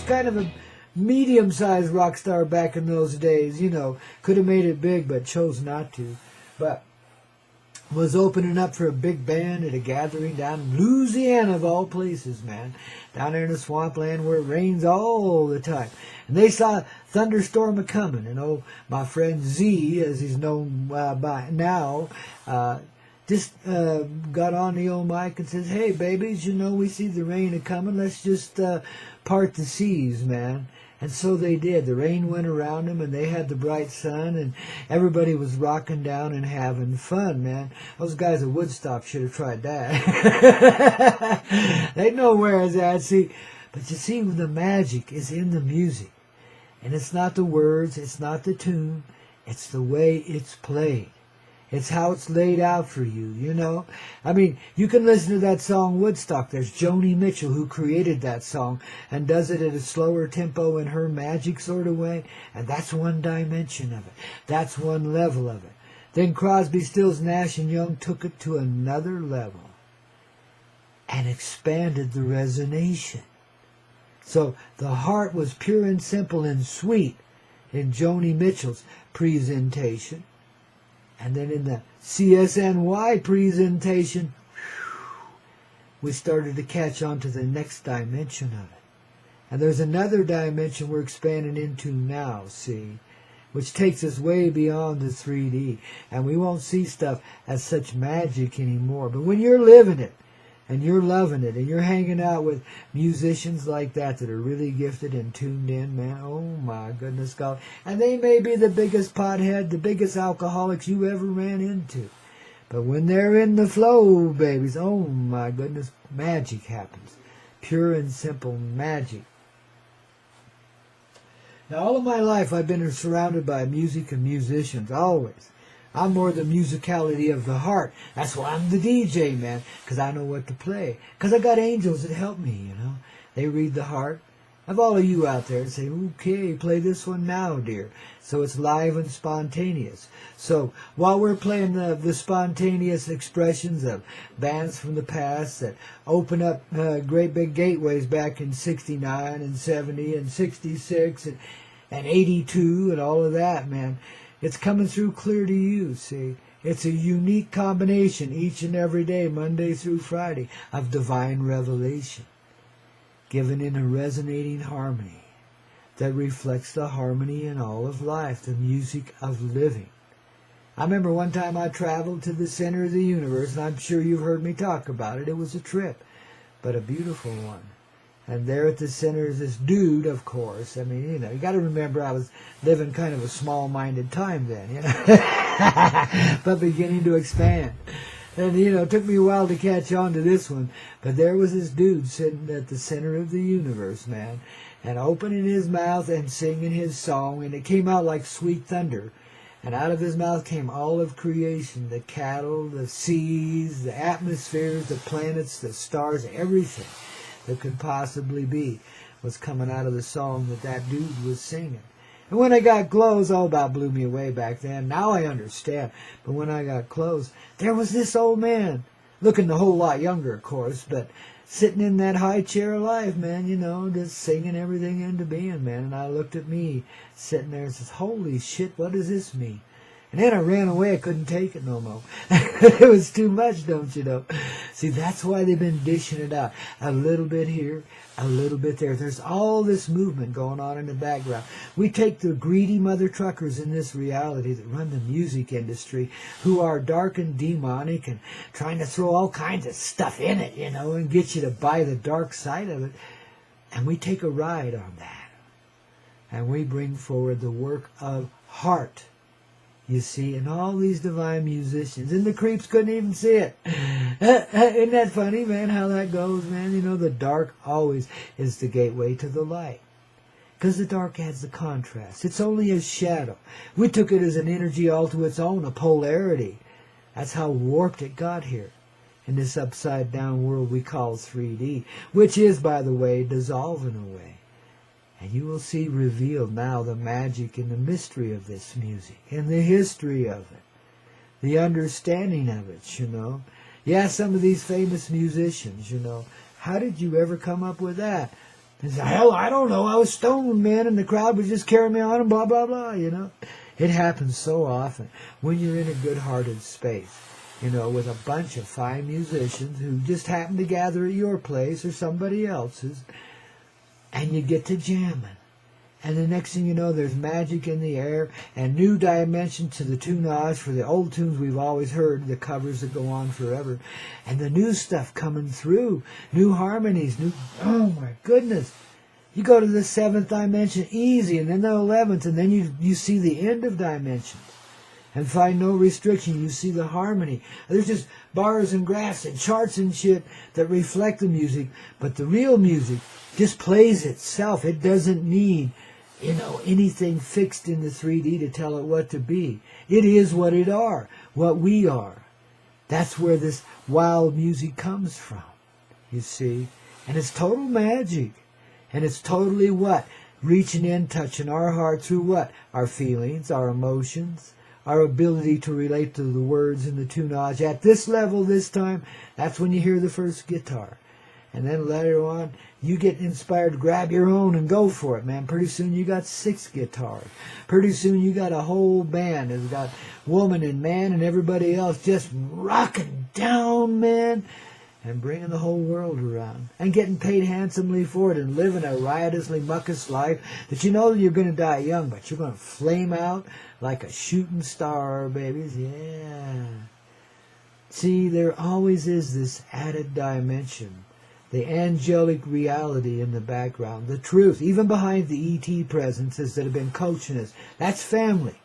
kind of a medium-sized rock star back in those days, you know. Could have made it big, but chose not to. But was opening up for a big band at a gathering down in Louisiana, of all places, man. Down there in the swampland where it rains all the time. And they saw thunderstorm a-coming. And oh, my friend Z, as he's known by now, just got on the old mic and says, hey, babies, you know, we see the rain a-coming. Let's just part the seas, man. And so they did. The rain went around them, and they had the bright sun, and everybody was rocking down and having fun, man. Those guys at Woodstock should have tried that. They know where it's at, see. But you see, the magic is in the music. And it's not the words, it's not the tune, it's the way it's played. It's how it's laid out for you, you know. I mean, you can listen to that song Woodstock. There's Joni Mitchell who created that song and does it at a slower tempo in her magic sort of way. And that's one dimension of it. That's one level of it. Then Crosby, Stills, Nash and Young took it to another level and expanded the resonation. So the heart was pure and simple and sweet in Joni Mitchell's presentation. And then in the CSNY presentation, we started to catch on to the next dimension of it. And there's another dimension we're expanding into now, see, which takes us way beyond the 3D. And we won't see stuff as such magic anymore. But when you're living it, and you're loving it, and you're hanging out with musicians like that that are really gifted and tuned in, man, oh my goodness God. And they may be the biggest pothead, the biggest alcoholics you ever ran into. But when they're in the flow, babies, oh my goodness, magic happens. Pure and simple magic. Now, all of my life I've been surrounded by music and musicians, always. I'm more the musicality of the heart. That's why I'm the DJ, man, because I know what to play. Because I got angels that help me, you know. They read the heart. I have all of you out there and say, okay, play this one now, dear. So it's live and spontaneous. So while we're playing the spontaneous expressions of bands from the past that open up great big gateways back in 69 and 70 and 66 and 82 and all of that, man, it's coming through clear to you, see. It's a unique combination each and every day, Monday through Friday, of divine revelation, given in a resonating harmony that reflects the harmony in all of life, the music of living. I remember one time I traveled to the center of the universe, and I'm sure you've heard me talk about it. It was a trip, but a beautiful one. And there at the center is this dude, of course. I mean, you know, you got to remember I was living kind of a small-minded time then, you know, but beginning to expand. And, you know, it took me a while to catch on to this one. But there was this dude sitting at the center of the universe, man, and opening his mouth and singing his song, and it came out like sweet thunder. And out of his mouth came all of creation, the cattle, the seas, the atmospheres, the planets, the stars, everything that could possibly be was coming out of the song that dude was singing. And when I got close, oh, about blew me away back then. Now I understand. But when I got close, there was this old man, looking a whole lot younger, of course, but sitting in that high chair of life, man, you know, just singing everything into being, man. And I looked at me sitting there and says, holy shit, what does this mean? And then I ran away. I couldn't take it no more. It was too much, don't you know? See, that's why they've been dishing it out. A little bit here, a little bit there. There's all this movement going on in the background. We take the greedy mother truckers in this reality that run the music industry, who are dark and demonic and trying to throw all kinds of stuff in it, you know, and get you to buy the dark side of it. And we take a ride on that. And we bring forward the work of heart. You see, and all these divine musicians, and the creeps couldn't even see it. Isn't that funny, man, how that goes, man? You know, the dark always is the gateway to the light. Because the dark adds the contrast. It's only a shadow. We took it as an energy all to its own, a polarity. That's how warped it got here in this upside-down world we call 3D, which is, by the way, dissolving away. And you will see revealed now the magic and the mystery of this music and the history of it, the understanding of it, you know. Yeah, some of these famous musicians, you know, how did you ever come up with that? And say, hell, I don't know. I was stoned, man, and the crowd was just carrying me on and blah, blah, blah, you know. It happens so often when you're in a good-hearted space, you know, with a bunch of fine musicians who just happen to gather at your place or somebody else's, and you get to jamming. And the next thing you know, there's magic in the air and new dimension to the tunage for the old tunes we've always heard, the covers that go on forever. And the new stuff coming through, new harmonies, oh my goodness. You go to the 7th dimension easy, and then the 11th, and then you see the end of dimensions. And find no restriction. You see the harmony. There's just bars and graphs and charts and shit that reflect the music, but the real music just plays itself. It doesn't need, you know, anything fixed in the 3D to tell it what to be. It is what it are, what we are. That's where this wild music comes from, you see. And it's total magic. And it's totally what? Reaching in, touching our heart through what? Our feelings, our emotions, our ability to relate to the words in the tunage. At this level, this time, that's when you hear the first guitar. And then later on, you get inspired to grab your own and go for it, man. Pretty soon you got 6 guitars. Pretty soon you got a whole band that's got woman and man and everybody else just rocking down, man, and bringing the whole world around. And getting paid handsomely for it and living a riotously muckus life that you know you're going to die young, but you're going to flame out like a shooting star, babies. Yeah. See, there always is this added dimension. The angelic reality in the background, the truth, even behind the E.T. presences that have been coaching us. That's family,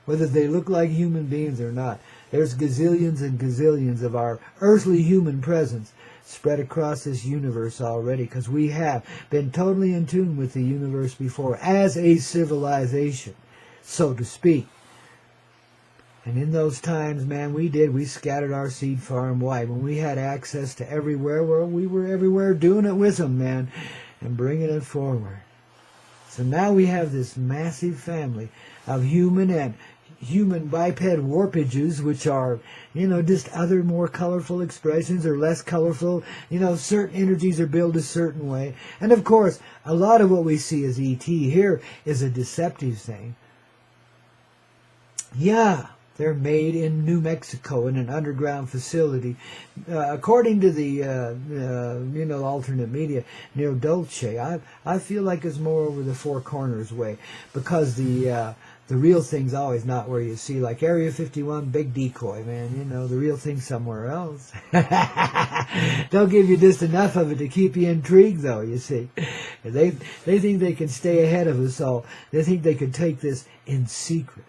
whether they look like human beings or not. There's gazillions and gazillions of our earthly human presence spread across this universe already, because we have been totally in tune with the universe before as a civilization, so to speak. And in those times, man, we scattered our seed far and wide. When we had access to everywhere, well, we were everywhere doing it with them, man, and bringing it forward. So now we have this massive family of human and human biped warpages, which are, you know, just other more colorful expressions or less colorful. You know, certain energies are built a certain way. And of course, a lot of what we see as E.T. here is a deceptive thing. Yeah. They're made in New Mexico in an underground facility. According to the, you know, alternate media, Neo Dolce, I feel like it's more over the Four Corners way, because the real thing's always not where you see, like Area 51, big decoy, man. You know, the real thing's somewhere else. They'll give you just enough of it to keep you intrigued, though, you see. They think they can stay ahead of us all. They think they can take this in secret,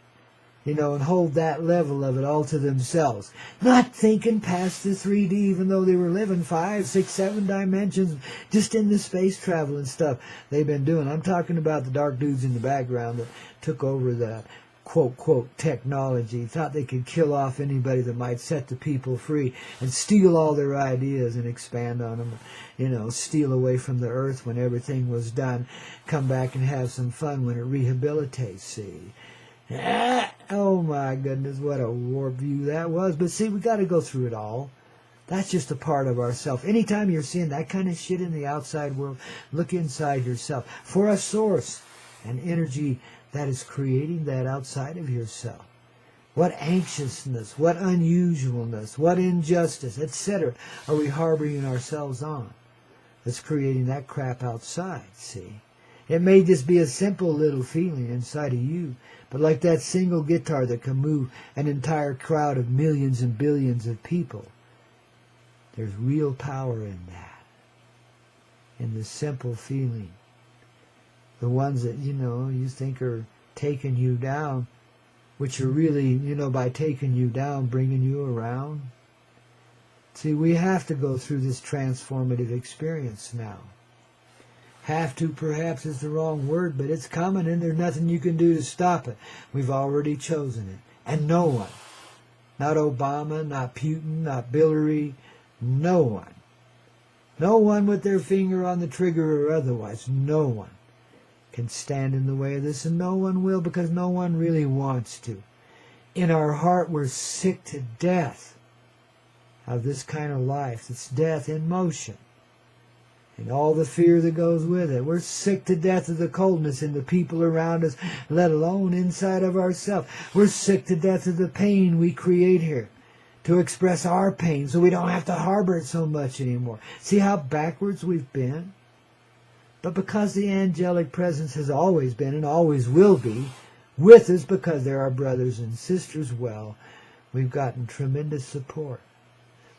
you know, and hold that level of it all to themselves. Not thinking past the 3D, even though they were living 5, 6, 7 dimensions just in the space travel and stuff they've been doing. I'm talking about the dark dudes in the background that took over the quote technology, thought they could kill off anybody that might set the people free and steal all their ideas and expand on them, you know, steal away from the earth when everything was done, come back and have some fun when it rehabilitates, see. Oh my goodness, what a warped view that was. But see, we got to go through it all. That's just a part of ourself. Anytime you're seeing that kind of shit in the outside world, look inside yourself for a source, an energy that is creating that outside of yourself. What anxiousness, what unusualness, what injustice, etc. are we harboring ourselves on that's creating that crap outside, see? It may just be a simple little feeling inside of you, but like that single guitar that can move an entire crowd of millions and billions of people, there's real power in that, in the simple feeling. The ones that, you know, you think are taking you down, which are really, you know, by taking you down, bringing you around. See, we have to go through this transformative experience now. Have to, perhaps, is the wrong word, but it's coming and there's nothing you can do to stop it. We've already chosen it. And no one, not Obama, not Putin, not Hillary, no one with their finger on the trigger or otherwise, no one can stand in the way of this, and no one will, because no one really wants to. In our heart, we're sick to death of this kind of life. It's death in motion. and all the fear that goes with it. We're sick to death of the coldness in the people around us, let alone inside of ourselves. We're sick to death of the pain we create here to express our pain so we don't have to harbor it so much anymore. See how backwards we've been? But because the angelic presence has always been and always will be with us, because they're our brothers and sisters, well, we've gotten tremendous support.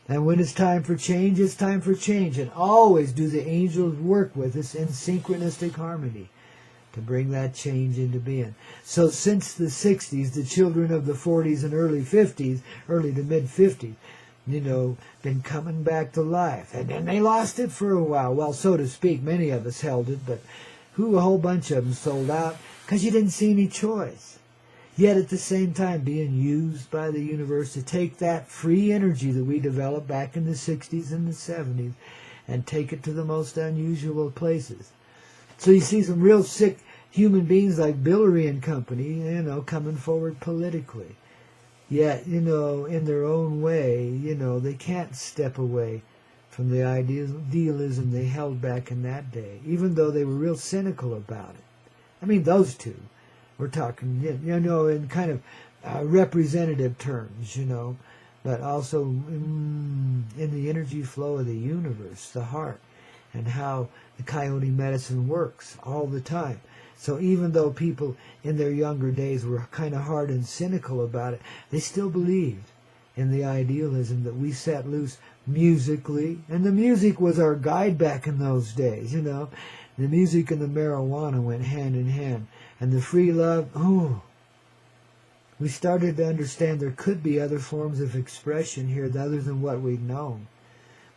And when it's time for change, it's time for change. And always do the angels work with us in synchronistic harmony to bring that change into being. So since the 60s, the children of the 40s and early 50s, early to mid 50s, been coming back to life. And then they lost it for a while. Well, so to speak, many of us held it, but a whole bunch of them sold out because you didn't see any choice. Yet at the same time being used by the universe to take that free energy that we developed back in the 60s and the 70s and take it to the most unusual places. So you see some real sick human beings like Billary and company, coming forward politically. Yet, in their own way, they can't step away from the idealism they held back in that day, even though they were real cynical about it. I mean, those two. We're talking, in kind of representative terms, but also in the energy flow of the universe, the heart, and how the coyote medicine works all the time. So even though people in their younger days were kind of hard and cynical about it, they still believed in the idealism that we set loose musically. And the music was our guide back in those days, The music and the marijuana went hand in hand. And the free love, we started to understand there could be other forms of expression here other than what we'd known.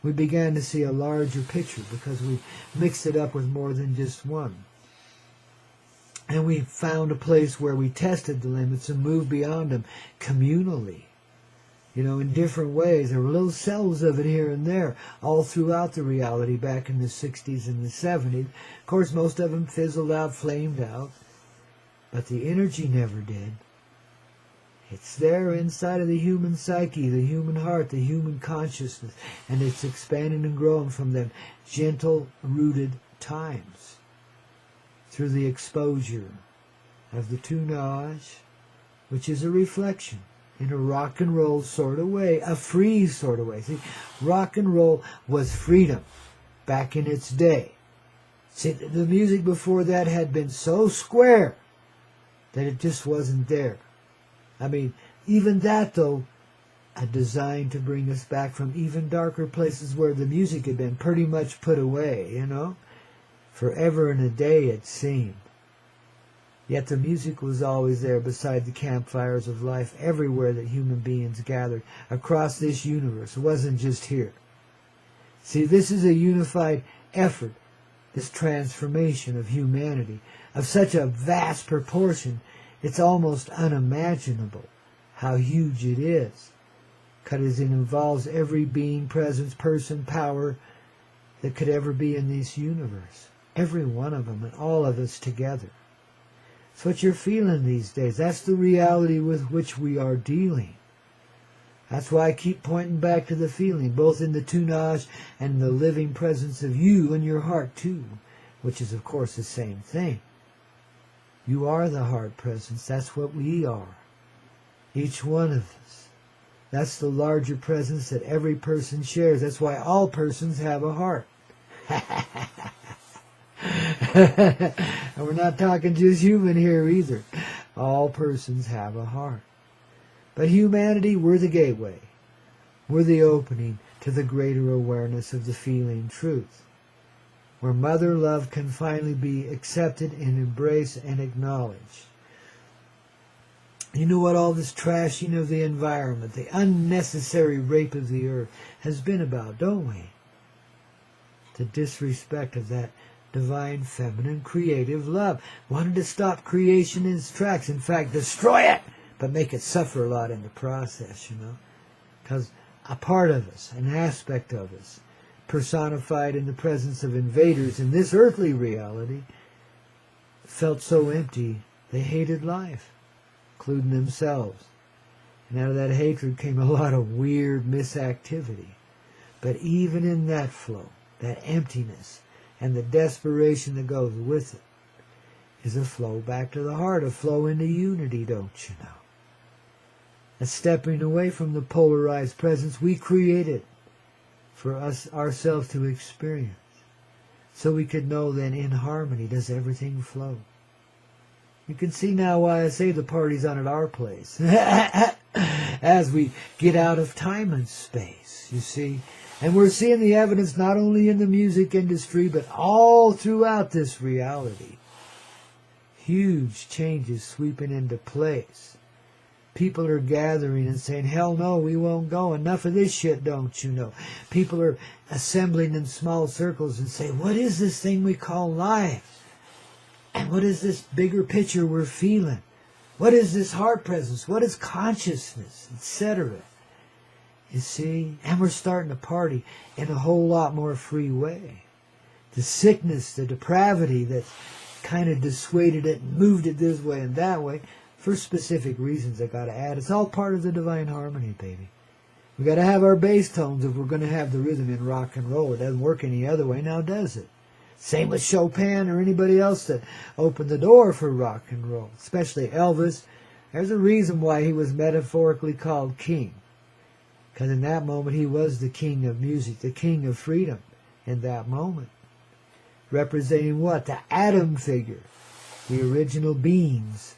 We began to see a larger picture because we mixed it up with more than just one. And we found a place where we tested the limits and moved beyond them communally, in different ways. There were little cells of it here and there all throughout the reality back in the 60s and the 70s. Of course, most of them fizzled out, flamed out. But the energy never did. It's there inside of the human psyche, the human heart, the human consciousness, and it's expanding and growing from them gentle-rooted times through the exposure of the tunage, which is a reflection in a rock and roll sort of way, a free sort of way. See, rock and roll was freedom back in its day. See, the music before that had been so square that it just wasn't there. I mean, even that, though, designed to bring us back from even darker places where the music had been pretty much put away, Forever and a day, it seemed. Yet the music was always there beside the campfires of life everywhere that human beings gathered across this universe. It wasn't just here. See, this is a unified effort, this transformation of humanity, of such a vast proportion, it's almost unimaginable how huge it is, because it involves every being, presence, person, power that could ever be in this universe. Every one of them and all of us together. That's what you're feeling these days. That's the reality with which we are dealing. That's why I keep pointing back to the feeling, both in the tunage and the living presence of you and your heart too, which is of course the same thing. You are the heart presence. That's what we are. Each one of us. That's the larger presence that every person shares. That's why all persons have a heart. And we're not talking just human here either. All persons have a heart. But humanity, we're the gateway. We're the opening to the greater awareness of the feeling truth, where mother love can finally be accepted and embraced and acknowledged. You know what all this trashing of the environment, the unnecessary rape of the earth has been about, don't we? The disrespect of that divine, feminine, creative love. Wanted to stop creation in its tracks. In fact, destroy it, but make it suffer a lot in the process, Because a part of us, an aspect of us, personified in the presence of invaders in this earthly reality, felt so empty they hated life, including themselves. And out of that hatred came a lot of weird misactivity. But even in that flow, that emptiness, and the desperation that goes with it is a flow back to the heart, a flow into unity, don't you know? A stepping away from the polarized presence we created for us ourselves to experience, so we could know then in harmony does everything flow. You can see now why I say the party's on at our place. As we get out of time and space, you see. And we're seeing the evidence not only in the music industry, but all throughout this reality. Huge changes sweeping into place. People are gathering and saying, hell no, we won't go. Enough of this shit, don't you know? People are assembling in small circles and say, what is this thing we call life? And what is this bigger picture we're feeling? What is this heart presence? What is consciousness? Etc. You see? And we're starting to party in a whole lot more free way. The sickness, the depravity that kind of dissuaded it and moved it this way and that way, for specific reasons I got to add. It's all part of the divine harmony, baby. We got to have our bass tones if we're going to have the rhythm in rock and roll. It doesn't work any other way now, does it? Same with Chopin or anybody else that opened the door for rock and roll, especially Elvis. There's a reason why he was metaphorically called king. Because in that moment he was the king of music, the king of freedom in that moment. Representing what? The atom figure, the original beings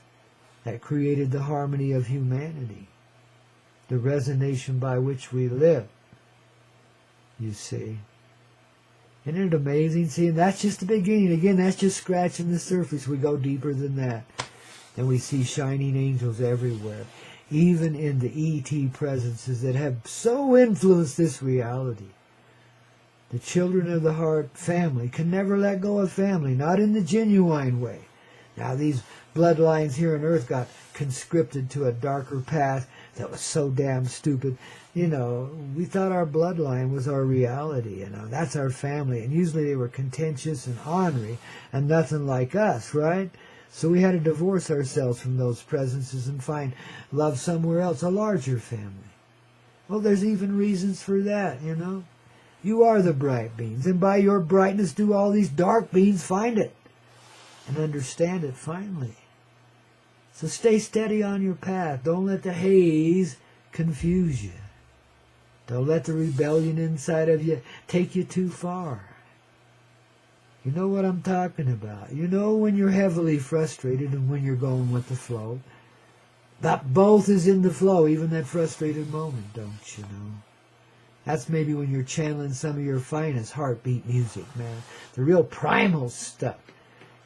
that created the harmony of humanity, the resonation by which we live, you see. Isn't it amazing? See, and that's just the beginning. Again, that's just scratching the surface. We go deeper than that. And we see shining angels everywhere, even in the E.T. presences that have so influenced this reality. The children of the heart family can never let go of family, not in the genuine way. Now, these bloodlines here on earth got conscripted to a darker path that was so damn stupid. You know, we thought our bloodline was our reality, you know, that's our family. And usually they were contentious and ornery and nothing like us, right? So we had to divorce ourselves from those presences and find love somewhere else, a larger family. Well, there's even reasons for that, you know. You are the bright beings, and by your brightness do all these dark beings find it and understand it finally. So stay steady on your path. Don't let the haze confuse you. Don't let the rebellion inside of you take you too far. You know what I'm talking about. You know when you're heavily frustrated and when you're going with the flow. That both is in the flow, even that frustrated moment, don't you know? That's maybe when you're channeling some of your finest heartbeat music, man. The real primal stuff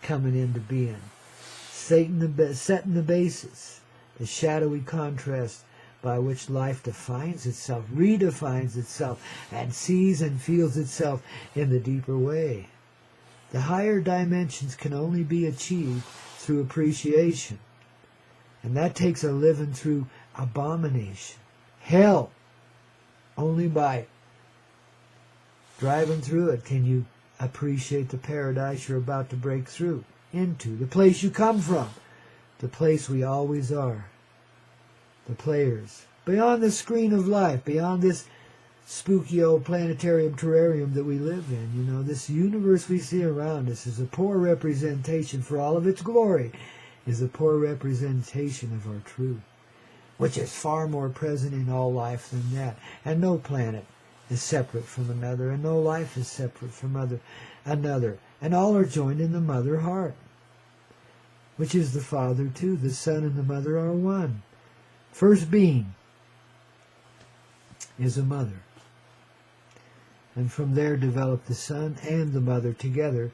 coming into being. Setting the basis, the shadowy contrast by which life defines itself, redefines itself, and sees and feels itself in the deeper way. The higher dimensions can only be achieved through appreciation. And that takes a living through abomination. Hell. Only by driving through it can you appreciate the paradise you're about to break through into, the place you come from, the place we always are. The players, beyond the screen of life, beyond this spooky old planetarium terrarium that we live in. You know, this universe we see around us is a poor representation, for all of its glory, is a poor representation of our truth, which is far more present in all life than that. And no planet is separate from another, and no life is separate from another. And all are joined in the mother heart, which is the Father too. The Son and the Mother are one. First being is a mother. And from there develop the Son and the Mother together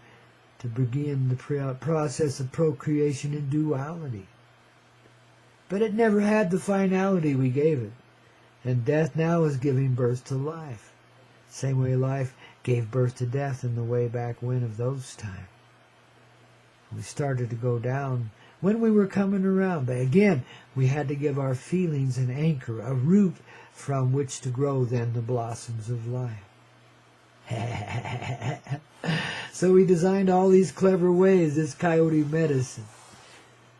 to begin the process of procreation in duality. But it never had the finality we gave it. And death now is giving birth to life. Same way life gave birth to death in the way back when of those times. We started to go down when we were coming around. But again, we had to give our feelings an anchor, a root from which to grow then the blossoms of life. So we designed all these clever ways, this coyote medicine,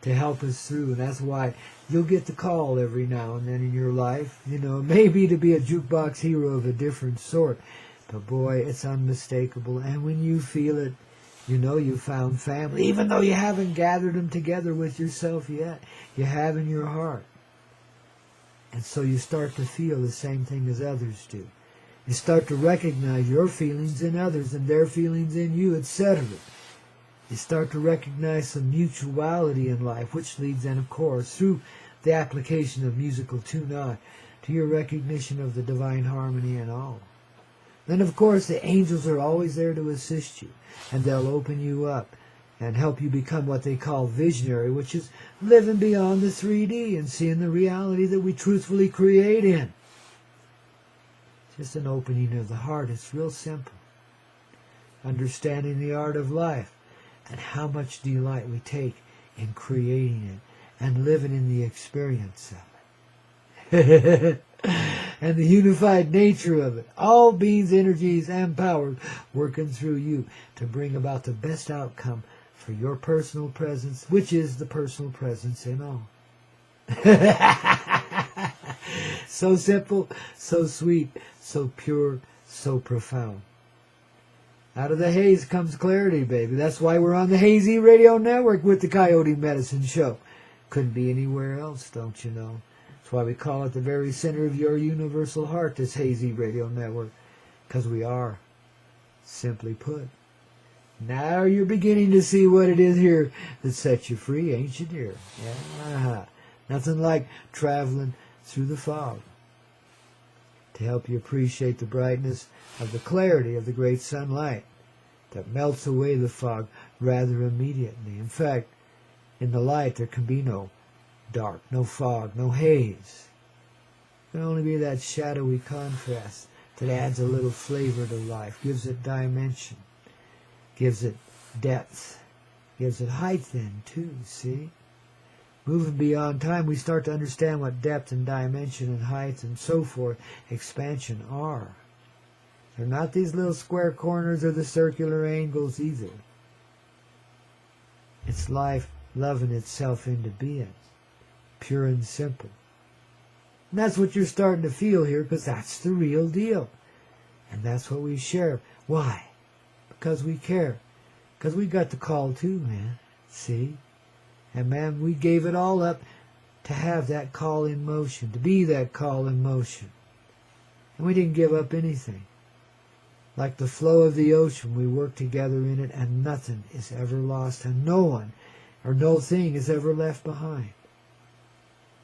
to help us through. And that's why you'll get the call every now and then in your life. You know, maybe to be a jukebox hero of a different sort. But boy, it's unmistakable. And when you feel it, You know you found family, even though you haven't gathered them together with yourself yet. You have in your heart. And so you start to feel the same thing as others do. You start to recognize your feelings in others and their feelings in you, etc. You start to recognize some mutuality in life, which leads then, of course, through the application of musical tune-on, to your recognition of the divine harmony in all. Then, of course, the angels are always there to assist you, and they'll open you up and help you become what they call visionary, which is living beyond the 3D and seeing the reality that we truthfully create in. Just an opening of the heart. It's real simple. Understanding the art of life and how much delight we take in creating it and living in the experience of it. And the unified nature of it. All beings, energies, and powers working through you to bring about the best outcome for your personal presence, which is the personal presence in all. So simple, so sweet, so pure, so profound. Out of the haze comes clarity, baby. That's why we're on the Hazy Radio Network with the Coyote Medicine Show. Couldn't be anywhere else, don't you know? That's why we call it the very center of your universal heart, this Hazy Radio Network. Because we are, simply put. Now you're beginning to see what it is here that sets you free, ain't you, dear? Yeah. Nothing like traveling through the fog to help you appreciate the brightness of the clarity of the great sunlight that melts away the fog rather immediately. In fact, in the light there can be no dark, no fog, no haze. There can only be that shadowy contrast that adds a little flavor to life, gives it dimension, gives it depth, gives it height then too, see? Moving beyond time, we start to understand what depth and dimension and height and so forth, expansion are. They're not these little square corners or the circular angles either. It's life loving itself into being, pure and simple. And that's what you're starting to feel here, because that's the real deal. And that's what we share. Why? Because we care. Because we got the call too, man. See? And man, we gave it all up to have that call in motion, to be that call in motion. And we didn't give up anything. Like the flow of the ocean, we work together in it, and nothing is ever lost, and no one or no thing is ever left behind.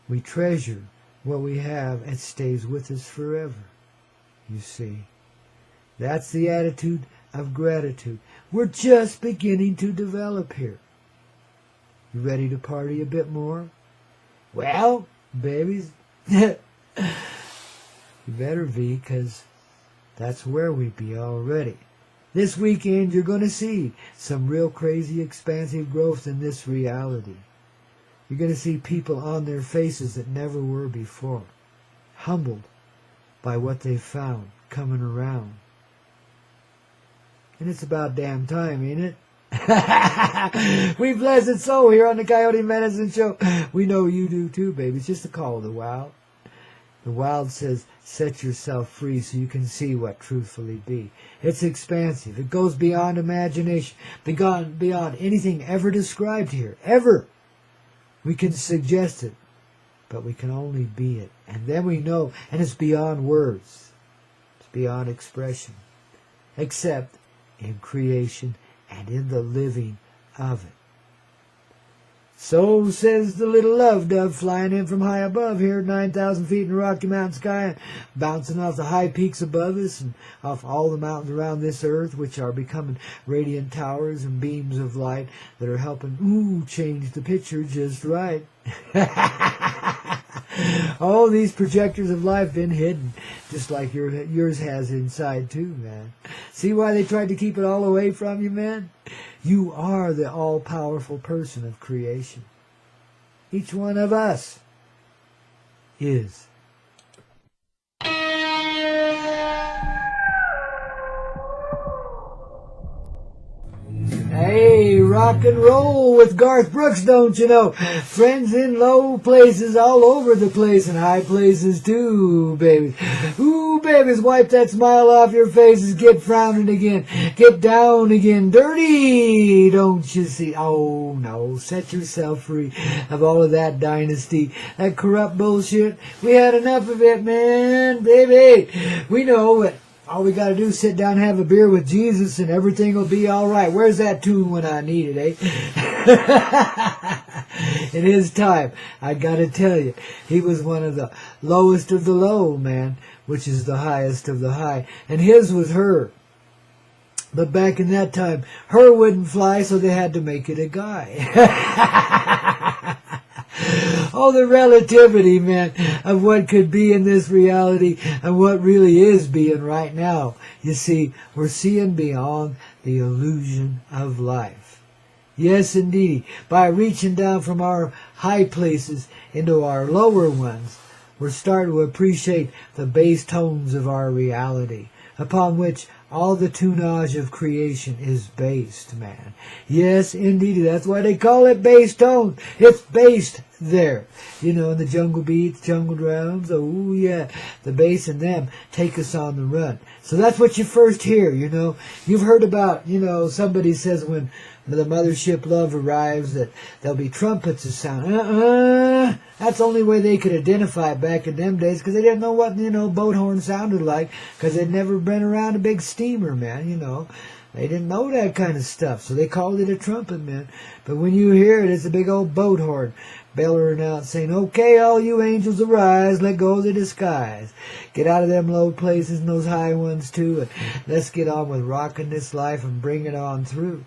We treasure what we have, and stays with us forever, you see. That's the attitude of gratitude. We're just beginning to develop here. You ready to party a bit more? Well, babies, you better be, because that's where we be already. This weekend, you're going to see some real crazy, expansive growth in this reality. You're going to see people on their faces that never were before, humbled by what they've found coming around. And it's about damn time, ain't it? We bless it so here on the Coyote Medicine Show. We know you do too, baby. It's just a call of the wild. The wild says, set yourself free so you can see what truthfully be. It's expansive. It goes beyond imagination, beyond anything ever described here, ever. We can suggest it, but we can only be it. And then we know, and it's beyond words. It's beyond expression, except in creation and in the living of it. So says the little love dove flying in from high above here at 9,000 feet in the Rocky Mountain sky, and bouncing off the high peaks above us and off all the mountains around this earth, which are becoming radiant towers and beams of light that are helping, change the picture just right. All these projectors of life been hidden, just like yours has inside too, man. See why they tried to keep it all away from you, man? You are the all-powerful person of creation. Each one of us is. Hey, rock and roll with Garth Brooks, don't you know? Friends in low places all over the place and high places too, babies. Ooh, babies, wipe that smile off your faces. Get frowning again. Get down again. Dirty, don't you see? Oh, no. Set yourself free of all of that dynasty, that corrupt bullshit. We had enough of it, man. Baby, we know it. All we got to do is sit down and have a beer with Jesus and everything will be all right. Where's that tune when I need it, eh? In his time, I got to tell you, he was one of the lowest of the low, man, which is the highest of the high. And his was her. But back in that time, her wouldn't fly, so they had to make it a guy. Oh, the relativity, man, of what could be in this reality and what really is being right now. You see, we're seeing beyond the illusion of life. Yes, indeed. By reaching down from our high places into our lower ones, we're starting to appreciate the bass tones of our reality, upon which all the tunage of creation is based, man. Yes, indeed. That's why they call it bass tone. It's based there. You know, in the jungle beats, jungle drums. Oh, yeah. The bass in them take us on the run. So that's what you first hear, you know. You've heard about, you know, somebody says when the mothership Love arrives that there'll be trumpets a sound. That's the only way they could identify it back in them days, because they didn't know what, you know, boat horn sounded like, because they'd never been around a big steamer, man, you know. They didn't know that kind of stuff, so they called it a trumpet, man. But when you hear it, it's a big old boat horn bellowing out saying, okay, all you angels arise, let go of the disguise. Get out of them low places and those high ones too, and let's get on with rocking this life and bring it on through.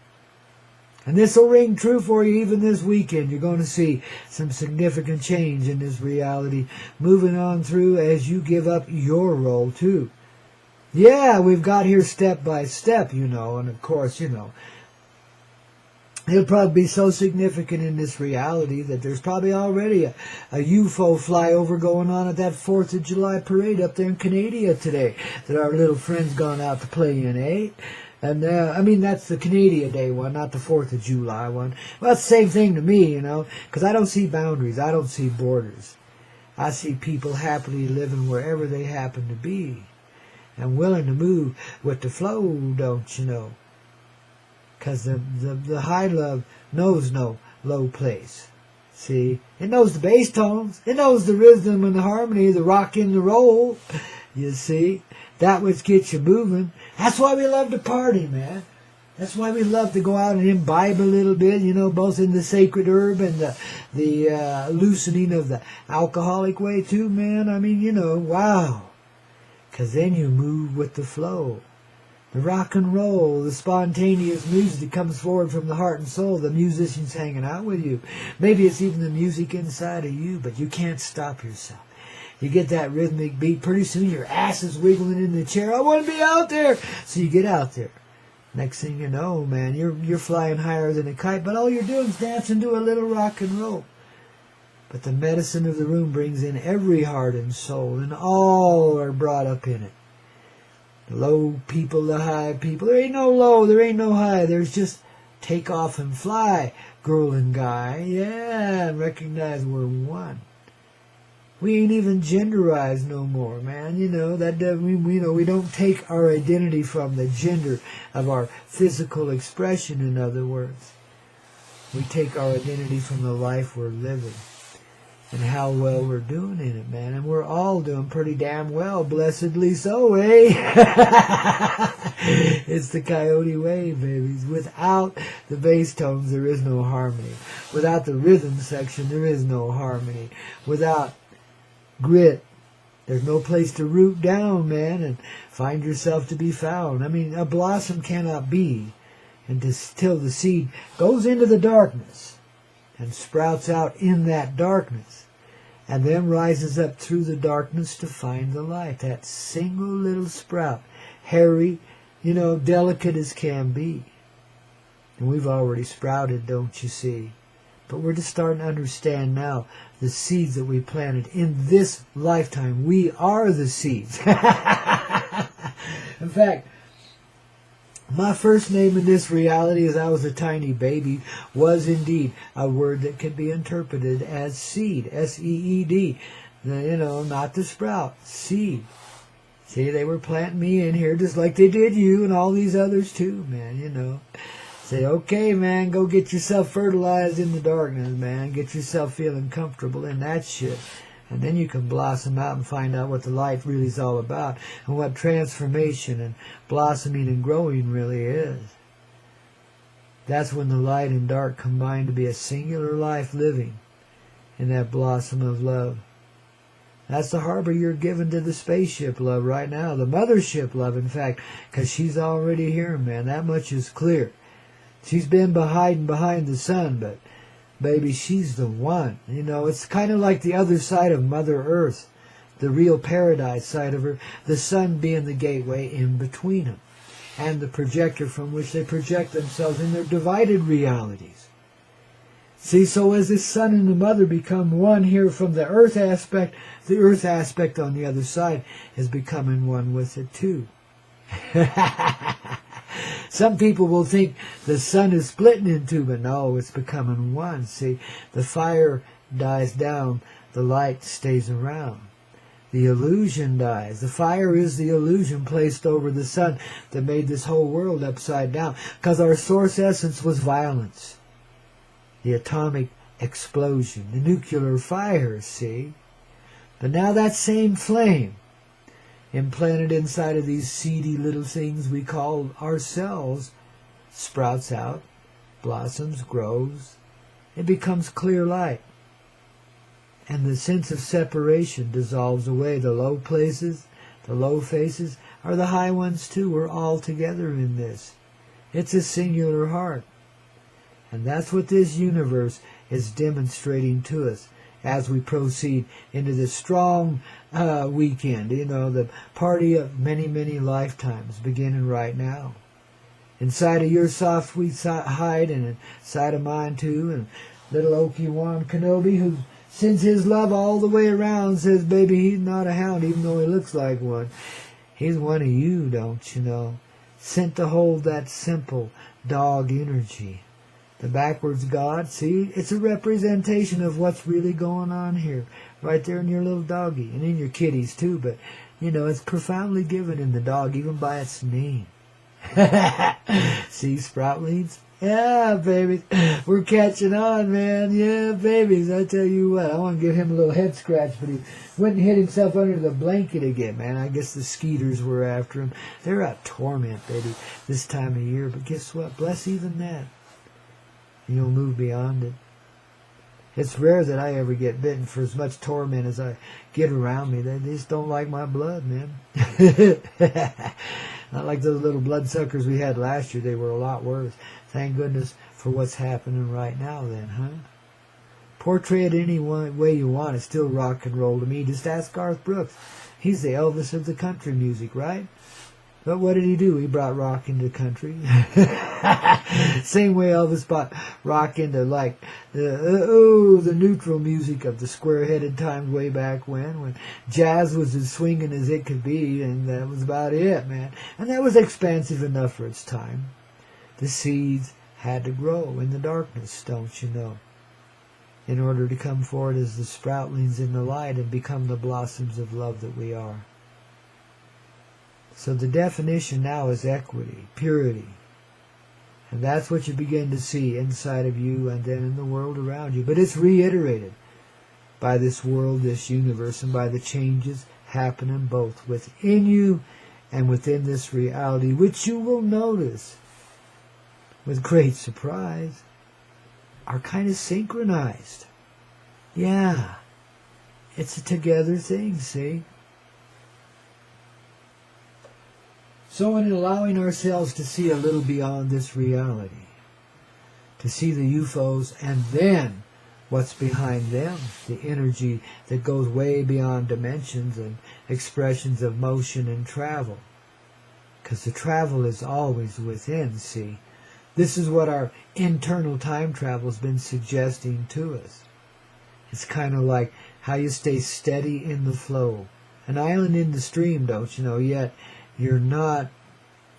And this will ring true for you even this weekend. You're going to see some significant change in this reality moving on through as you give up your role too. Yeah, we've got here step by step, you know, and of course, you know, it'll probably be so significant in this reality that there's probably already a UFO flyover going on at that 4th of July parade up there in Canada today that our little friend's gone out to play in, eh? And, I mean, that's the Canada Day one, not the 4th of July one. Well, it's the same thing to me, you know, because I don't see boundaries. I don't see borders. I see people happily living wherever they happen to be and willing to move with the flow, don't you know? Because the high love knows no low place. See? It knows the bass tones. It knows the rhythm and the harmony, the rock and the roll. You see? That which gets you moving. That's why we love to party, man. That's why we love to go out and imbibe a little bit, you know, both in the sacred herb and the loosening of the alcoholic way too, man. I mean, you know, wow. Because then you move with the flow. The rock and roll, the spontaneous music that comes forward from the heart and soul, the musicians hanging out with you. Maybe it's even the music inside of you, but you can't stop yourself. You get that rhythmic beat, pretty soon your ass is wiggling in the chair. I want to be out there. So you get out there. Next thing you know, man, you're flying higher than a kite, but all you're doing is dancing to a little rock and roll. But the medicine of the room brings in every heart and soul, and all are brought up in it. The low people, the high people. There ain't no low, there ain't no high. There's just take off and fly, girl and guy. Yeah, and recognize we're one. We ain't even genderized no more, man. You know, that doesn't mean, you know, we don't take our identity from the gender of our physical expression, in other words. We take our identity from the life we're living and how well we're doing in it, man. And we're all doing pretty damn well, blessedly so, eh? It's the coyote way, babies. Without the bass tones, there is no harmony. Without the rhythm section, there is no harmony. Without grit, there's no place to root down, man, and find yourself to be found. I mean, a blossom cannot be until the seed goes into the darkness and sprouts out in that darkness and then rises up through the darkness to find the light. That single little sprout, hairy, you know, delicate as can be. And we've already sprouted, don't you see? But we're just starting to understand now the seeds that we planted in this lifetime. We are the seeds. In fact, My first name in this reality as I was a tiny baby was indeed a word that could be interpreted as seed, S-E-E-D. You know, not the sprout, seed. See, they were planting me in here just like they did you and all these others too, man, you know. Say, okay, man, go get yourself fertilized in the darkness, man. Get yourself feeling comfortable in that shit. And then you can blossom out and find out what the light really is all about and what transformation and blossoming and growing really is. That's when the light and dark combine to be a singular life living in that blossom of love. That's the harbor you're given to the spaceship love right now, the mothership love, in fact, because she's already here, man. That much is clear. She's been hiding behind the sun, but baby, she's the one. You know, it's kind of like the other side of Mother Earth, the real paradise side of her, the sun being the gateway in between them, and the projector from which they project themselves in their divided realities. See, so as the sun and the mother become one here from the earth aspect on the other side is becoming one with it too. Some people will think the sun is splitting in two, but no, it's becoming one. See, the fire dies down, the light stays around. The illusion dies. The fire is the illusion placed over the sun that made this whole world upside down, because our source essence was violence. The atomic explosion, the nuclear fire, see? But now that same flame, implanted inside of these seedy little things we call ourselves, sprouts out, blossoms, grows. It becomes clear light. And the sense of separation dissolves away. The low places, the low faces, are the high ones too. We're all together in this. It's a singular heart. And that's what this universe is demonstrating to us as we proceed into this strong weekend, you know, the party of many, many lifetimes beginning right now. Inside of your soft, sweet hide and inside of mine too, and little Obi-Wan Kenobi, who sends his love all the way around, says, baby, he's not a hound even though he looks like one. He's one of you, don't you know? Sent to hold that simple dog energy. The backwards God, see, it's a representation of what's really going on here, right there in your little doggy, and in your kitties too, but, you know, it's profoundly given in the dog, even by its name. See, Sproutlings? Yeah, babies, we're catching on, man, yeah, babies, I tell you what, I want to give him a little head scratch, but he went and hid himself under the blanket again, man. I guess the skeeters were after him. They're a torment, baby, this time of year, but guess what, bless even that. You'll move beyond it. It's rare that I ever get bitten for as much torment as I get around me. They just don't like my blood, man. Not like those little bloodsuckers we had last year. They were a lot worse. Thank goodness for what's happening right now then, huh? Portray it any way you want. It's still rock and roll to me. Just ask Garth Brooks. He's the Elvis of the country music, right? But what did he do? He brought rock into country. Same way Elvis brought rock into, like, the neutral music of the square-headed times way back when jazz was as swinging as it could be, and that was about it, man. And that was expansive enough for its time. The seeds had to grow in the darkness, don't you know, in order to come forward as the sproutlings in the light and become the blossoms of love that we are. So the definition now is equity, purity. And that's what you begin to see inside of you and then in the world around you. But it's reiterated by this world, this universe, and by the changes happening both within you and within this reality, which you will notice with great surprise are kind of synchronized. Yeah, it's a together thing, see? So in allowing ourselves to see a little beyond this reality, to see the UFOs and then what's behind them, the energy that goes way beyond dimensions and expressions of motion and travel. Because the travel is always within, see? This is what our internal time travel has been suggesting to us. It's kind of like how you stay steady in the flow. An island in the stream, don't you know, yet you're not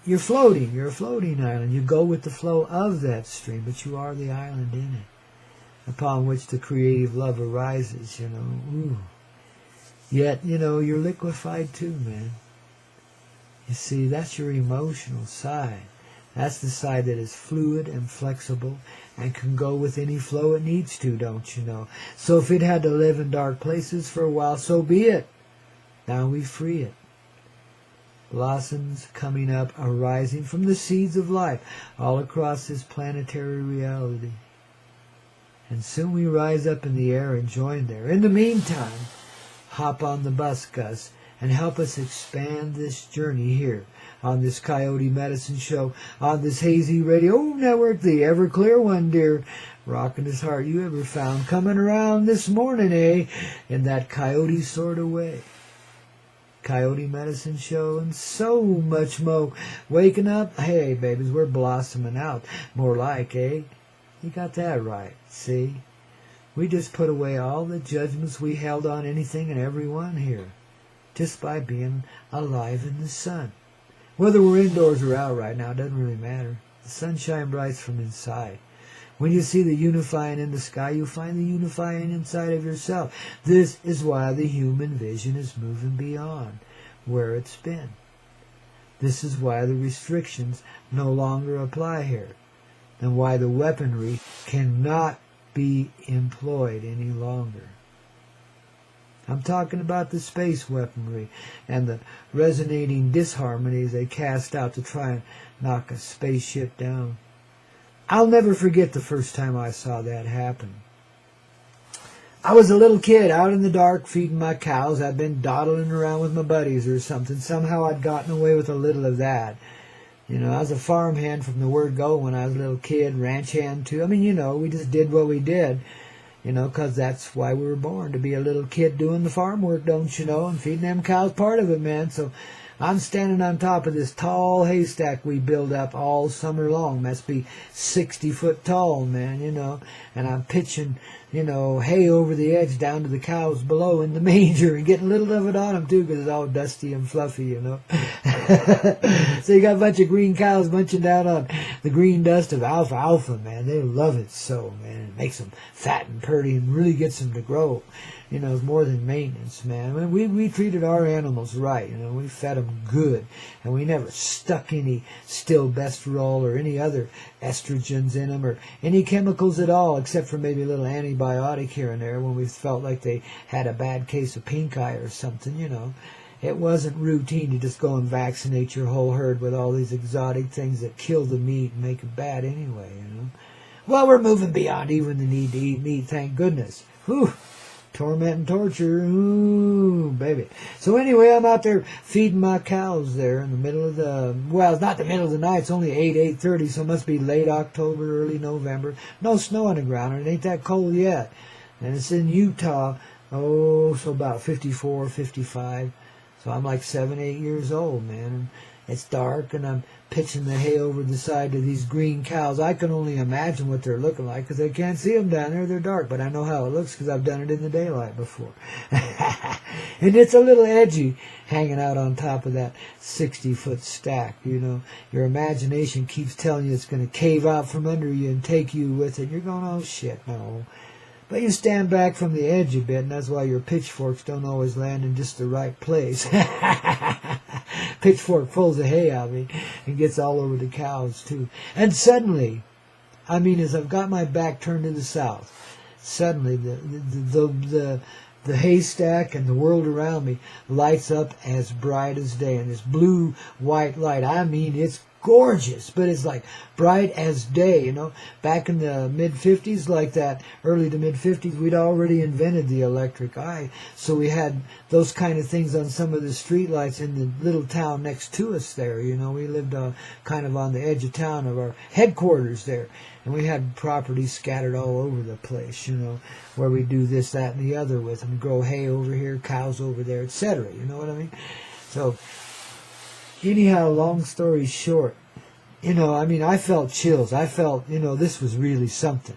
you're floating. You're a floating island. You go with the flow of that stream, but you are the island in it, upon which the creative love arises, you know. Ooh. Yet, you know, you're liquefied too, man. You see, that's your emotional side. That's the side that is fluid and flexible and can go with any flow it needs to, don't you know? So if it had to live in dark places for a while, so be it. Now we free it. Blossoms coming up, arising from the seeds of life all across this planetary reality. And soon we rise up in the air and join there. In the meantime, hop on the bus, Gus, and help us expand this journey here on this Coyote Medicine Show, on this hazy radio network, the Everclear one, dear. Rockin' his heart you ever found, coming around this morning, in that coyote sort of way. Coyote Medicine Show and so much more. Waking up, hey, babies, we're blossoming out. More like, You got that right, see? We just put away all the judgments we held on anything and everyone here, just by being alive in the sun. Whether we're indoors or out right now, doesn't really matter. The sun shines bright from inside. When you see the unifying in the sky, you find the unifying inside of yourself. This is why the human vision is moving beyond where it's been. This is why the restrictions no longer apply here, and why the weaponry cannot be employed any longer. I'm talking about the space weaponry and the resonating disharmonies they cast out to try and knock a spaceship down. I'll never forget the first time I saw that happen. I was a little kid out in the dark feeding my cows. I'd been dawdling around with my buddies or something. Somehow I'd gotten away with a little of that. You know, I was a farmhand from the word go when I was a little kid, ranch hand too. I mean, you know, we just did what we did, you know, 'cause that's why we were born, to be a little kid doing the farm work, don't you know, and feeding them cows part of it, man. So I'm standing on top of this tall haystack we build up all summer long. Must be 60 foot tall, man, you know. And I'm pitching, you know, hay over the edge down to the cows below in the manger and getting a little of it on them, too, because it's all dusty and fluffy, you know. So you got a bunch of green cows munching down on the green dust of alfalfa, man. They love it so, man. It makes them fat and purty and really gets them to grow. You know, it's more than maintenance, man. I mean, we treated our animals right, you know. We fed them good, and we never stuck any stilbestrol or any other estrogens in them or any chemicals at all, except for maybe a little antibiotic here and there when we felt like they had a bad case of pink eye or something, you know. It wasn't routine to just go and vaccinate your whole herd with all these exotic things that kill the meat and make it bad anyway, you know. Well, we're moving beyond even the need to eat meat, thank goodness. Whew. Torment and torture, ooh, baby. So anyway, I'm out there feeding my cows there in the middle of the, well, it's not the middle of the night, it's only 8:30, so it must be late October, early November. No snow on the ground, and it ain't that cold yet. And it's in Utah, so about 54, 55. So I'm like 7, 8 years old, man. And it's dark, and I'm pitching the hay over the side of these green cows. I can only imagine what they're looking like because I can't see them down there. They're dark, but I know how it looks because I've done it in the daylight before. And it's a little edgy hanging out on top of that 60-foot stack, you know. Your imagination keeps telling you it's going to cave out from under you and take you with it. You're going, oh, shit, no. But you stand back from the edge a bit, and that's why your pitchforks don't always land in just the right place. Pitchfork pulls the hay out of me and gets all over the cows, too. And suddenly, I mean, as I've got my back turned to the south, suddenly the haystack and the world around me lights up as bright as day. And this blue-white light, I mean, it's gorgeous, but it's like bright as day, you know. Back in the mid-50s, like that, early to mid-50s, we'd already invented the electric eye. So we had those kind of things on some of the street lights in the little town next to us there, you know. We lived kind of on the edge of town of our headquarters there. And we had property scattered all over the place, you know, where we do this, that, and the other with them. Grow hay over here, cows over there, etc. You know what I mean? So anyhow, long story short, you know, I mean, I felt chills. I felt, you know, this was really something.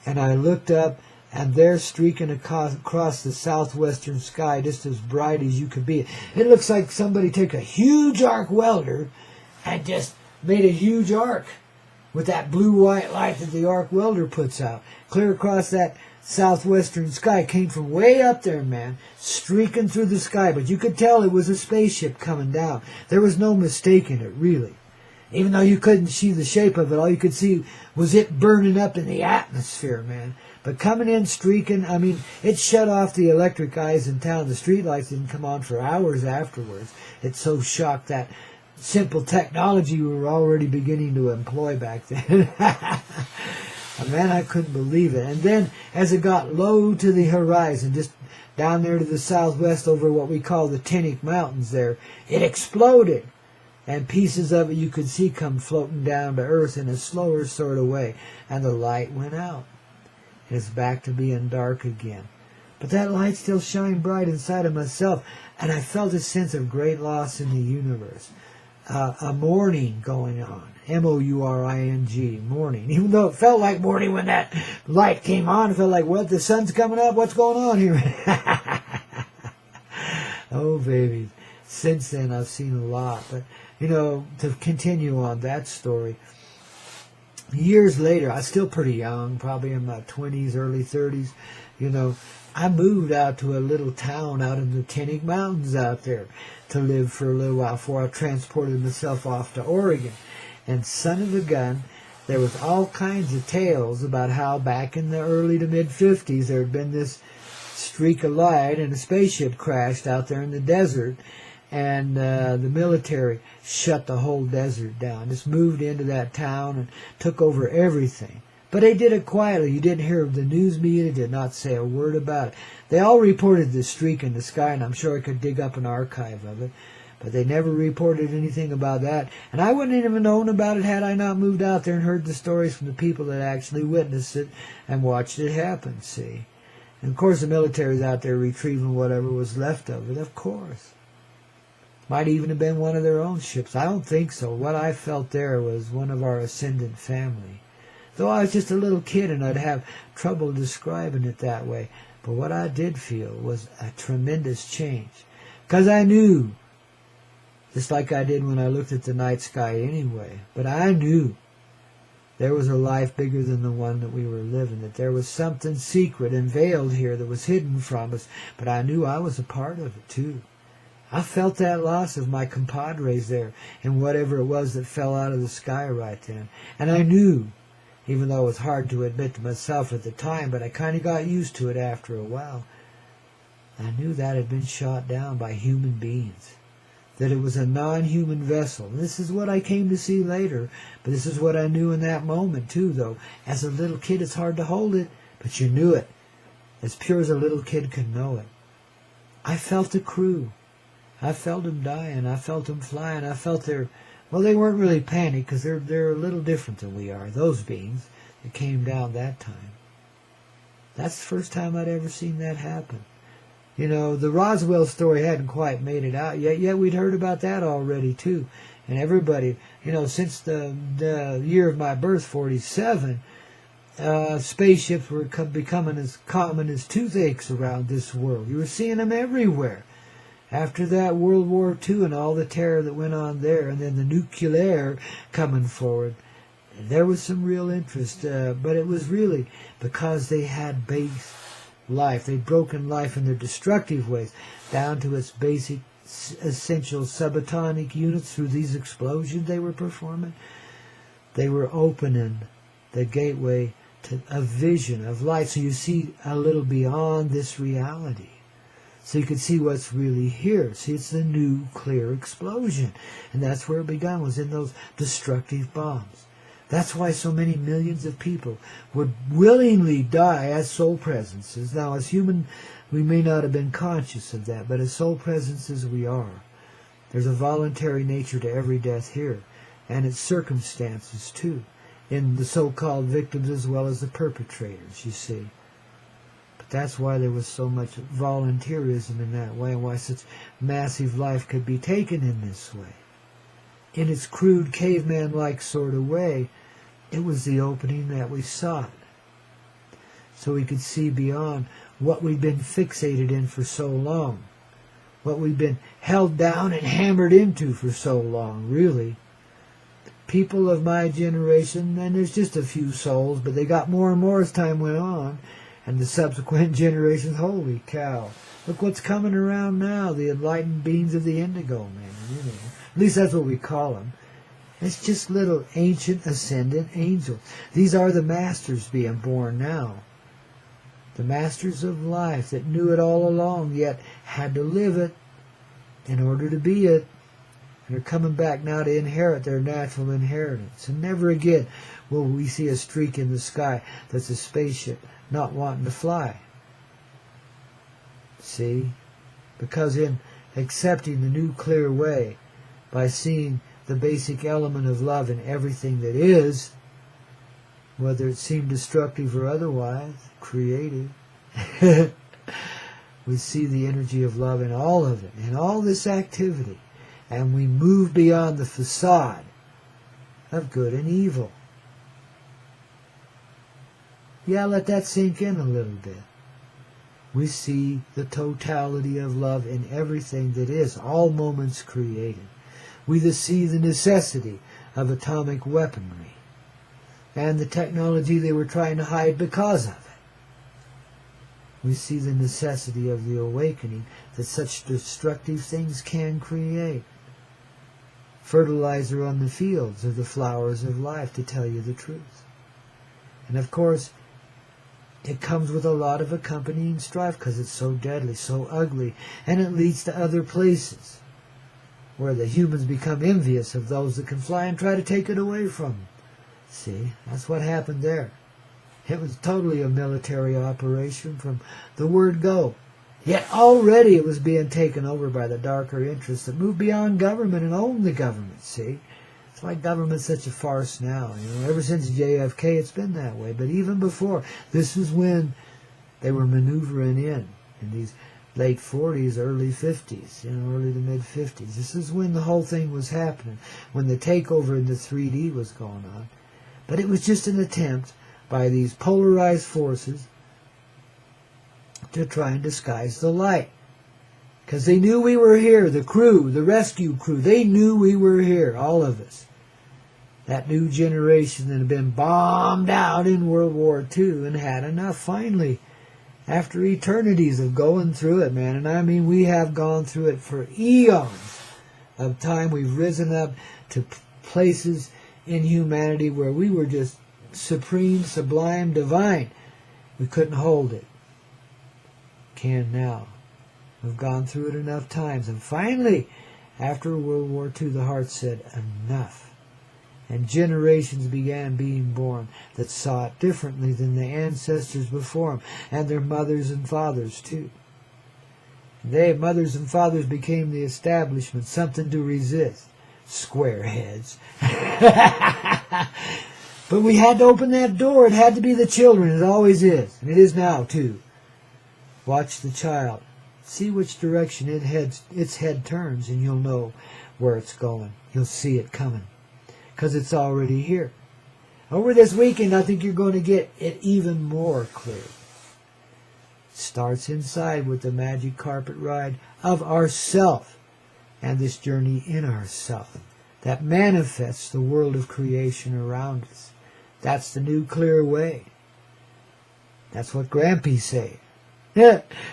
And I looked up, and there streaking across the southwestern sky, just as bright as you could be. It looks like somebody took a huge arc welder had just made a huge arc with that blue-white light that the arc welder puts out. Clear across that southwestern sky. Came from way up there, man, streaking through the sky. But you could tell it was a spaceship coming down. There was no mistaking it, really. Even though you couldn't see the shape of it, all you could see was it burning up in the atmosphere, man. But coming in, streaking, I mean, it shut off the electric eyes in town. The street lights didn't come on for hours afterwards. It so shocked that simple technology we were already beginning to employ back then. Man, I couldn't believe it. And then, as it got low to the horizon, just down there to the southwest over what we call the Tinnick Mountains there, it exploded. And pieces of it you could see come floating down to earth in a slower sort of way. And the light went out. And it's back to being dark again. But that light still shined bright inside of myself. And I felt a sense of great loss in the universe. A mourning going on. M-O-U-R-I-N-G, mourning. Even though it felt like morning when that light came on, it felt like, what, the sun's coming up? What's going on here? Oh, baby. Since then, I've seen a lot. But, you know, to continue on that story, years later, I was still pretty young, probably in my 20s, early 30s, you know, I moved out to a little town out in the Tinnick Mountains out there to live for a little while before I transported myself off to Oregon. And son of a gun, there was all kinds of tales about how back in the early to mid-50s there had been this streak of light and a spaceship crashed out there in the desert, and the military shut the whole desert down, just moved into that town and took over everything. But they did it quietly. You didn't hear the news media, did not say a word about it. They all reported the streak in the sky, and I'm sure I could dig up an archive of it. But they never reported anything about that. And I wouldn't even known about it had I not moved out there and heard the stories from the people that actually witnessed it and watched it happen, see. And of course the military's out there retrieving whatever was left of it, of course. Might even have been one of their own ships. I don't think so. What I felt there was one of our ascendant family. Though I was just a little kid and I'd have trouble describing it that way. But what I did feel was a tremendous change. Because I knew, just like I did when I looked at the night sky anyway, but I knew there was a life bigger than the one that we were living, that there was something secret and veiled here that was hidden from us, but I knew I was a part of it too. I felt that loss of my compadres there and whatever it was that fell out of the sky right then. And I knew, even though it was hard to admit to myself at the time, but I kind of got used to it after a while, I knew that had been shot down by human beings. That it was a non-human vessel. This is what I came to see later, but this is what I knew in that moment too, though. As a little kid, it's hard to hold it, but you knew it. As pure as a little kid can know it. I felt the crew. I felt them dying. I felt them flying. I felt their... Well, they weren't really panicked because they're a little different than we are, those beings that came down that time. That's the first time I'd ever seen that happen. You know, the Roswell story hadn't quite made it out yet we'd heard about that already too. And everybody, you know, since the year of my birth, 47, spaceships were becoming as common as toothaches around this world. You were seeing them everywhere. After that, World War II and all the terror that went on there, and then the nuclear coming forward, there was some real interest. But it was really because they had base life. They'd broken life in their destructive ways down to its basic essential subatomic units through these explosions they were performing. They were opening the gateway to a vision of light, so you see a little beyond this reality. So you could see what's really here. See, it's the nuclear explosion. And that's where it began, was in those destructive bombs. That's why so many millions of people would willingly die as soul presences. Now, as human, we may not have been conscious of that, but as soul presences we are. There's a voluntary nature to every death here, and its circumstances too, in the so-called victims as well as the perpetrators, you see. But that's why there was so much volunteerism in that way, and why such massive life could be taken in this way. In its crude caveman-like sort of way, it was the opening that we sought. So we could see beyond what we'd been fixated in for so long, what we'd been held down and hammered into for so long, really. people of my generation, and there's just a few souls, but they got more and more as time went on, and the subsequent generations, holy cow. Look what's coming around now, the enlightened beings of the indigo, man. You know. At least that's what we call them. It's just little ancient ascendant angels. These are the masters being born now. The masters of life that knew it all along, yet had to live it in order to be it. And are coming back now to inherit their natural inheritance. And never again will we see a streak in the sky that's a spaceship not wanting to fly. See? Because in accepting the new clear way, by seeing the basic element of love in everything that is, whether it seemed destructive or otherwise, creative, we see the energy of love in all of it, in all this activity. And we move beyond the facade of good and evil. Yeah, let that sink in a little bit. We see the totality of love in everything that is, all moments created. We see the necessity of atomic weaponry and the technology they were trying to hide because of it. We see the necessity of the awakening that such destructive things can create. Fertilizer on the fields of the flowers of life, to tell you the truth. And of course, it comes with a lot of accompanying strife because it's so deadly, so ugly, and it leads to other places where the humans become envious of those that can fly and try to take it away from them. See, that's what happened there. It was totally a military operation from the word go. Yet already it was being taken over by the darker interests that moved beyond government and owned the government, see? It's why government's such a farce now. You know, ever since JFK it's been that way. But even before, this was when they were maneuvering in these late 40s, early 50s, you know, early to mid 50s. This is when the whole thing was happening, when the takeover in the 3D was going on. But it was just an attempt by these polarized forces to try and disguise the light. Because they knew we were here, the crew, the rescue crew. They knew we were here, all of us. That new generation that had been bombed out in World War II and had enough finally. After eternities of going through it, man. And I mean, we have gone through it for eons of time. We've risen up to places in humanity where we were just supreme, sublime, divine. We couldn't hold it. Can now. We've gone through it enough times. And finally, after World War II, the heart said, enough. And generations began being born that saw it differently than the ancestors before them, and their mothers and fathers too. They, mothers and fathers, became the establishment, something to resist. Squareheads. But we had to open that door. It had to be the children. It always is. And it is now too. Watch the child. See which direction its head turns, and you'll know where it's going. You'll see it coming. Because it's already here. Over this weekend, I think you're going to get it even more clear. It starts inside with the magic carpet ride of ourself and this journey in ourself that manifests the world of creation around us. That's the new clear way. That's what Grampy say.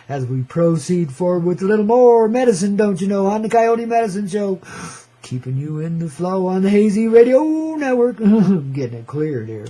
As we proceed forward with a little more medicine, don't you know, on the Coyote Medicine Show. Keeping you in the flow on the Hazy Radio Network. Getting it cleared here.